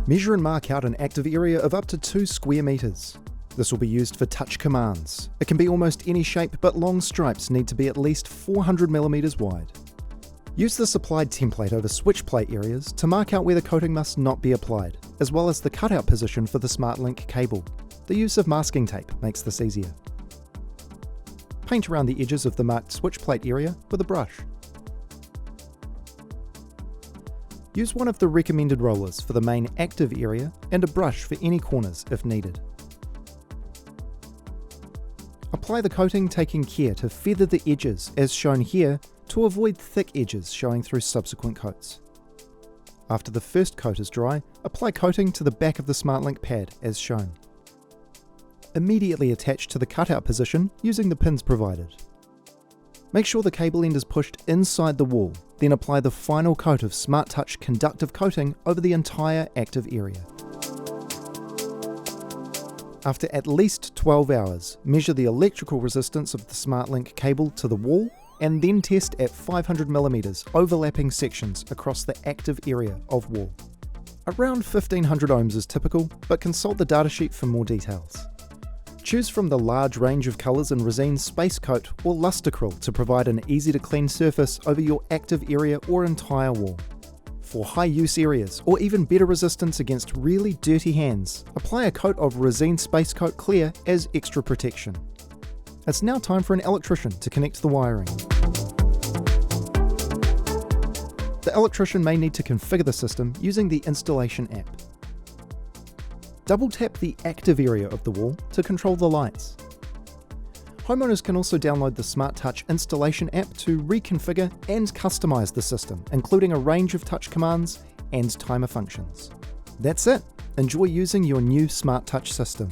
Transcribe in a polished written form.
Measure and mark out an active area of up to 2 square meters. This will be used for touch commands. It can be almost any shape, but long stripes need to be at least 400 millimeters wide. Use the supplied template over switch plate areas to mark out where the coating must not be applied, as well as the cutout position for the SmartLink cable. The use of masking tape makes this easier. Paint around the edges of the marked switch plate area with a brush. Use one of the recommended rollers for the main active area and a brush for any corners if needed. Apply the coating, taking care to feather the edges as shown here to avoid thick edges showing through subsequent coats. After the first coat is dry, apply coating to the back of the SmartLink pad as shown. Immediately attach to the cutout position using the pins provided. Make sure the cable end is pushed inside the wall, then apply the final coat of SmartTouch conductive coating over the entire active area. After at least 12 hours, measure the electrical resistance of the SmartLink cable to the wall and then test at 500mm overlapping sections across the active area of wall. Around 1500 ohms is typical, but consult the datasheet for more details. Choose from the large range of colours in Resin Space Coat or Lustracryl to provide an easy to clean surface over your active area or entire wall. For high use areas or even better resistance against really dirty hands, apply a coat of Resin Space Coat Clear as extra protection. It's now time for an electrician to connect the wiring. The electrician may need to configure the system using the installation app. Double tap the active area of the wall to control the lights. Homeowners can also download the SmartTouch installation app to reconfigure and customize the system, including a range of touch commands and timer functions. That's it. Enjoy using your new SmartTouch system.